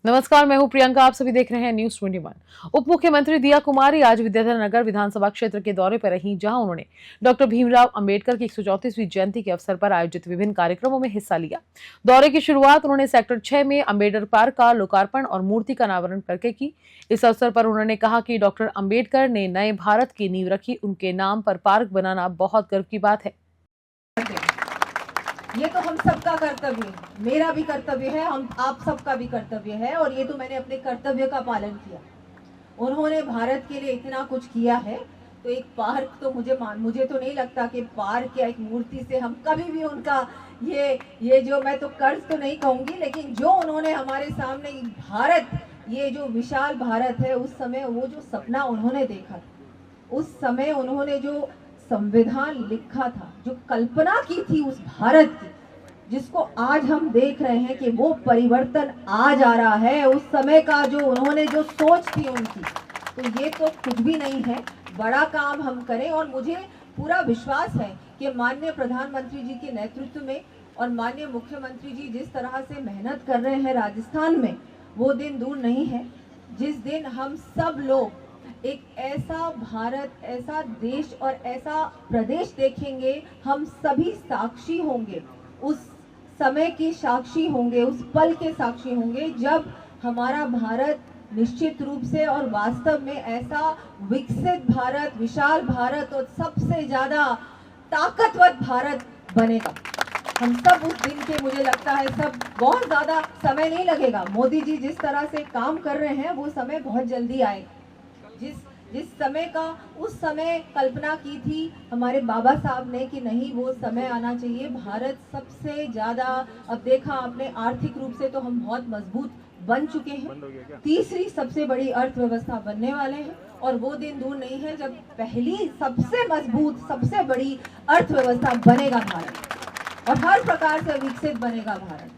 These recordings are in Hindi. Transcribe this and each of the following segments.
नमस्कार, मैं हूं प्रियंका। आप सभी देख रहे हैं न्यूज 21। उप मुख्यमंत्री दिया कुमारी आज विद्याधर नगर विधानसभा क्षेत्र के दौरे पर रहीं, जहां उन्होंने डॉक्टर भीमराव अंबेडकर की 134वीं जयंती के अवसर पर आयोजित विभिन्न कार्यक्रमों में हिस्सा लिया। दौरे की शुरुआत उन्होंने सेक्टर 6 में अंबेडकर पार्क का लोकार्पण और मूर्ति का अनावरण करके की। इस अवसर पर उन्होंने कहा कि डॉक्टर अंबेडकर ने नए भारत की नींव रखी, उनके नाम पर पार्क बनाना बहुत गर्व की बात है। ये तो हम सबका कर्तव्य है, मेरा भी कर्तव्य है, हम आप सबका भी कर्तव्य है। और ये तो मैंने अपने कर्तव्य का पालन किया। उन्होंने भारत के लिए इतना कुछ किया है, तो एक पार्क तो मुझे तो नहीं लगता कि पार्क या एक मूर्ति से हम कभी भी उनका ये जो, मैं तो कर्ज तो नहीं कहूँगी, लेकिन जो उन्होंने हमारे सामने भारत, ये जो विशाल भारत है, उस समय वो जो सपना उन्होंने देखा, उस समय उन्होंने जो संविधान लिखा था, जो कल्पना की थी उस भारत की, जिसको आज हम देख रहे हैं कि वो परिवर्तन आ जा रहा है, उस समय का जो उन्होंने जो सोच थी उनकी, तो ये तो कुछ भी नहीं है। बड़ा काम हम करें और मुझे पूरा विश्वास है कि माननीय प्रधानमंत्री जी के नेतृत्व में और माननीय मुख्यमंत्री जी जिस तरह से मेहनत कर रहे हैं राजस्थान में, वो दिन दूर नहीं है जिस दिन हम सब लोग एक ऐसा भारत, ऐसा देश और ऐसा प्रदेश देखेंगे। हम सभी साक्षी होंगे, उस समय की साक्षी होंगे, उस पल के साक्षी होंगे जब हमारा भारत निश्चित रूप से और वास्तव में ऐसा विकसित भारत, विशाल भारत और सबसे ज्यादा ताकतवर भारत बनेगा। हम सब उस दिन के, मुझे लगता है सब, बहुत ज्यादा समय नहीं लगेगा। मोदी जी जिस तरह से काम कर रहे हैं वो समय बहुत जल्दी आएगा। जिस समय का उस समय कल्पना की थी हमारे बाबा साहब ने कि नहीं, वो समय आना चाहिए। भारत सबसे ज्यादा, अब देखा आपने, आर्थिक रूप से तो हम बहुत मजबूत बन चुके हैं, तीसरी सबसे बड़ी अर्थव्यवस्था बनने वाले हैं, और वो दिन दूर नहीं है जब पहली सबसे मजबूत, सबसे बड़ी अर्थव्यवस्था बनेगा भारत, और हर प्रकार से विकसित बनेगा भारत।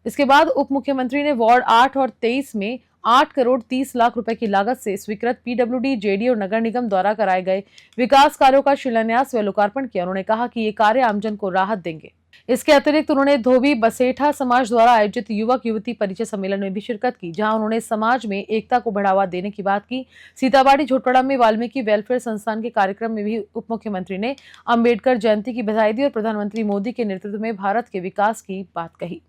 इसके बाद उप मुख्यमंत्री ने वार्ड 8 और 23 में 8 करोड़ 30 लाख रुपए की लागत से स्वीकृत पीडब्ल्यूडी, जेडी और नगर निगम द्वारा कराए गए विकास कार्यों का शिलान्यास व लोकार्पण किया। उन्होंने कहा कि ये कार्य आमजन को राहत देंगे। इसके अतिरिक्त उन्होंने धोबी बसेठा समाज द्वारा आयोजित युवक युवती परिचय सम्मेलन में भी शिरकत की, जहां उन्होंने समाज में एकता को बढ़ावा देने की बात की। सीताबाड़ी झोटपड़ा में वाल्मीकि वेलफेयर संस्थान के कार्यक्रम में भी उप मुख्यमंत्री ने अंबेडकर जयंती की बधाई दी और प्रधानमंत्री मोदी के नेतृत्व में भारत के विकास की बात कही।